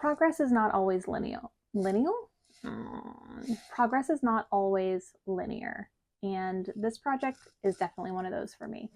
Progress is not always linear. Progress is not always linear, and this project is definitely one of those for me.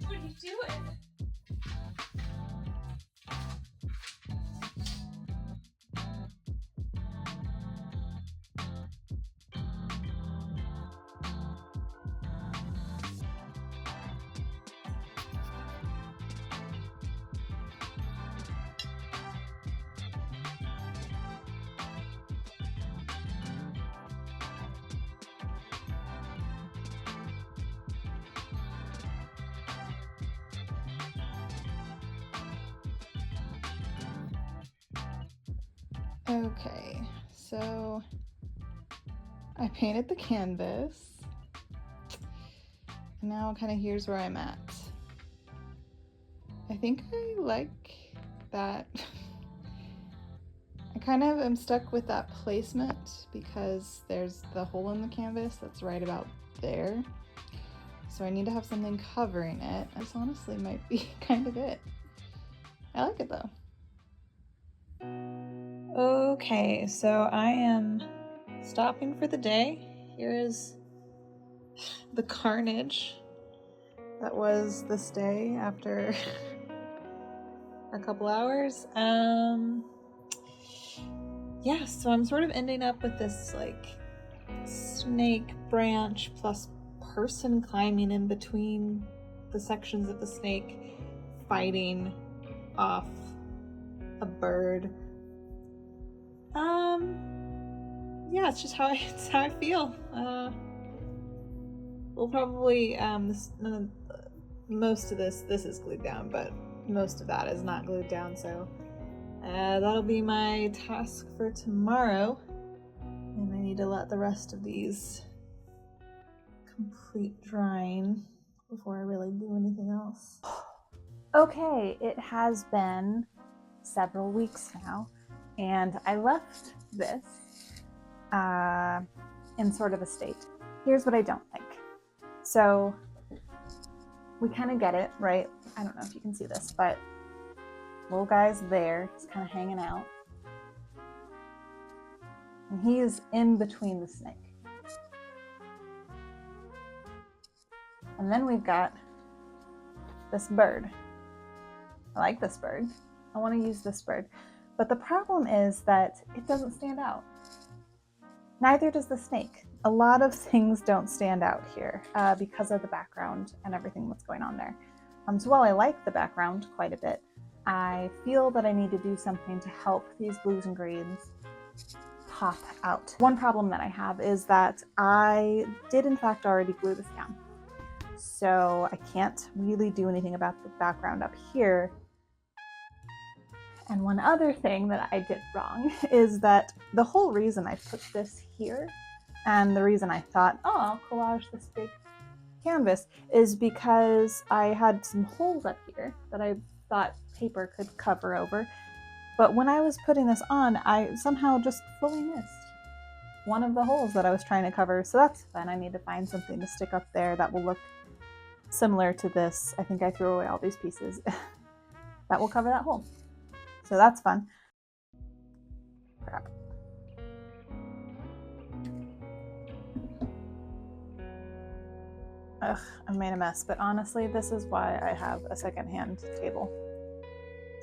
What are you doing? Okay, so I painted the canvas. Now kind of here's where I'm at. I think I like that. I kind of am stuck with that placement because there's the hole in the canvas that's right about there. So I need to have something covering it. This honestly might be kind of it. I like it though. Okay, so I am stopping for the day. Here is the carnage that was this day after a couple hours. Yeah, so I'm sort of ending up with this like snake branch plus person climbing in between the sections of the snake, fighting off a bird. Yeah, it's just it's how I feel. We'll probably most of this is glued down, but most of that is not glued down, so that'll be my task for tomorrow, and I need to let the rest of these complete drying before I really do anything else. Okay, it has been several weeks now, and I left this in sort of a state. Here's what I don't like. So we kind of get it, right? I don't know if you can see this, but little guy's there, he's kind of hanging out. And he's in between the snake. And then we've got this bird. I like this bird. I want to use this bird. But the problem is that it doesn't stand out. Neither does the snake. A lot of things don't stand out here because of the background and everything that's going on there. So while I like the background quite a bit, I feel that I need to do something to help these blues and greens pop out. One problem that I have is that I did in fact already glue this down. So I can't really do anything about the background up here And one other thing that I did wrong is that the whole reason I put this here and the reason I thought, oh, I'll collage this big canvas is because I had some holes up here that I thought paper could cover over. But when I was putting this on, I somehow just fully missed one of the holes that I was trying to cover. So that's fun. I need to find something to stick up there that will look similar to this. I think I threw away all these pieces that will cover that hole. So that's fun. Crap. Ugh, I've made a mess, but honestly, this is why I have a secondhand table.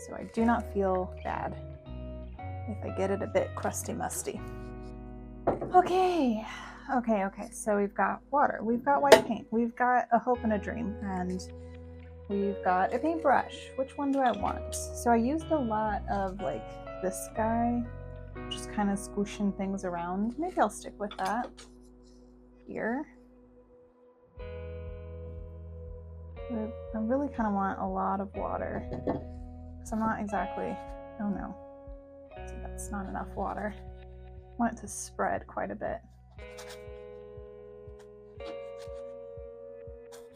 So I do not feel bad if I get it a bit crusty musty. Okay, so we've got water, we've got white paint, we've got a hope and a dream, and we've got a paintbrush. Which one do I want? So I used a lot of like this guy, just kind of squishing things around. Maybe I'll stick with that here. I really kind of want a lot of water because I'm not exactly, oh no, see, that's not enough water. I want it to spread quite a bit.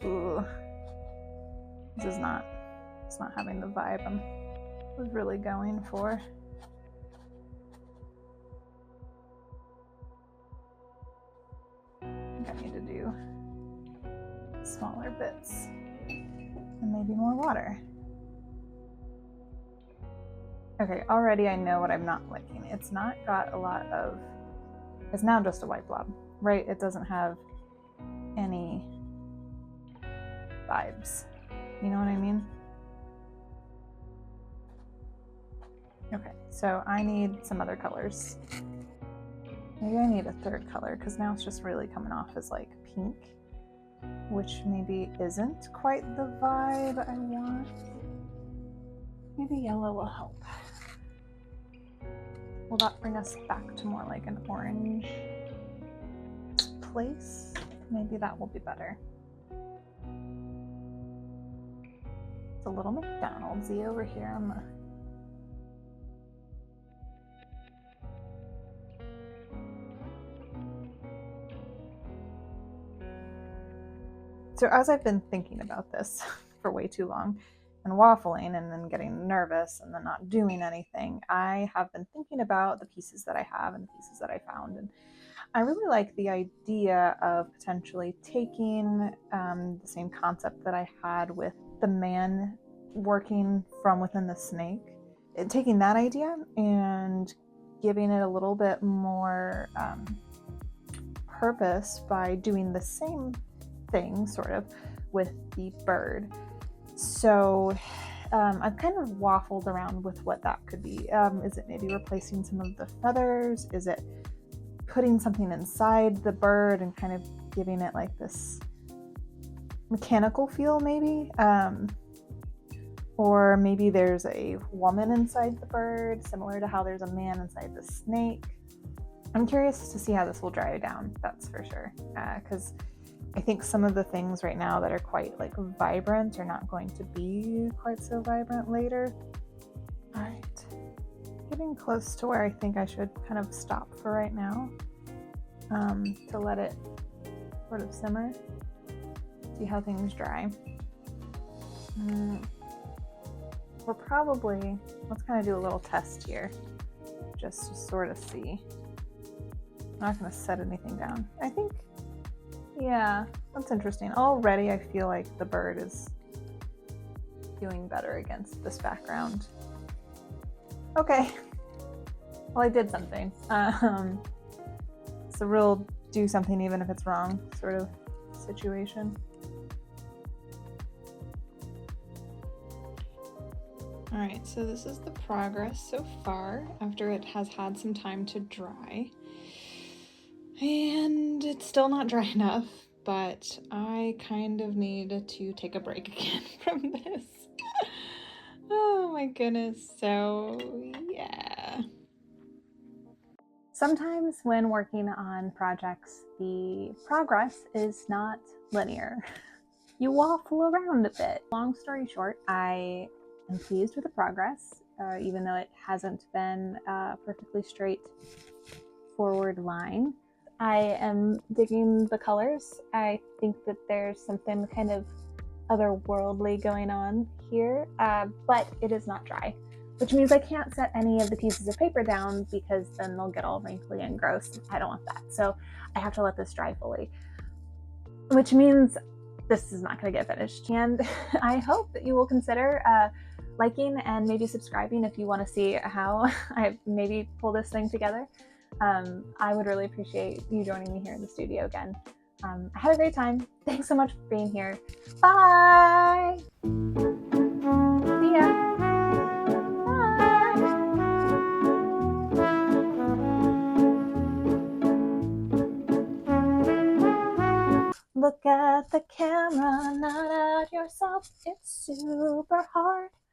Ooh, this is not, it's not having the vibe I was really going for. I think I need to do smaller bits and maybe more water. Okay, already I know what I'm not liking. It's not got a lot of, it's now just a white blob, right? It doesn't have any vibes. You know what I mean? Okay, so I need some other colors. Maybe I need a third color because now it's just really coming off as like pink, which maybe isn't quite the vibe I want. Maybe yellow will help. Will that bring us back to more like an orange place? Maybe that will be better. It's a little McDonald's-y over here on the... So as I've been thinking about this for way too long and waffling and then getting nervous and then not doing anything, I have been thinking about the pieces that I have and the pieces that I found. And I really like the idea of potentially taking the same concept that I had with the man working from within the snake, taking that idea and giving it a little bit more purpose by doing the same thing sort of with the bird. So I've kind of waffled around with what that could be. Is it maybe replacing some of the feathers? Is it putting something inside the bird and kind of giving it like this mechanical feel maybe? Or maybe there's a woman inside the bird, similar to how there's a man inside the snake. I'm curious to see how this will dry down, that's for sure. Because I think some of the things right now that are quite like vibrant are not going to be quite so vibrant later. All right, getting close to where I think I should kind of stop for right now, to let it sort of simmer, see how things dry. We're probably, let's kind of do a little test here, just to sort of see. I'm not going to set anything down. I think, yeah, that's interesting. Already I feel like the bird is doing better against this background. Okay, well I did something. It's a real do something even if it's wrong sort of situation. All right, so this is the progress so far after it has had some time to dry. And it's still not dry enough, but I kind of need to take a break again from this. Oh my goodness, so yeah. Sometimes when working on projects, the progress is not linear. You waffle around a bit. Long story short, I I'm pleased with the progress, even though it hasn't been a perfectly straight forward line. I am digging the colors. I think that there's something kind of otherworldly going on here, but it is not dry, which means I can't set any of the pieces of paper down because then they'll get all wrinkly and gross. I don't want that. So I have to let this dry fully, which means this is not going to get finished. And I hope that you will consider liking and maybe subscribing if you want to see how I maybe pull this thing together. I would really appreciate you joining me here in the studio again. I had a great time. Thanks so much for being here. Bye! See ya! Bye! Look at the camera, not at yourself. It's super hard.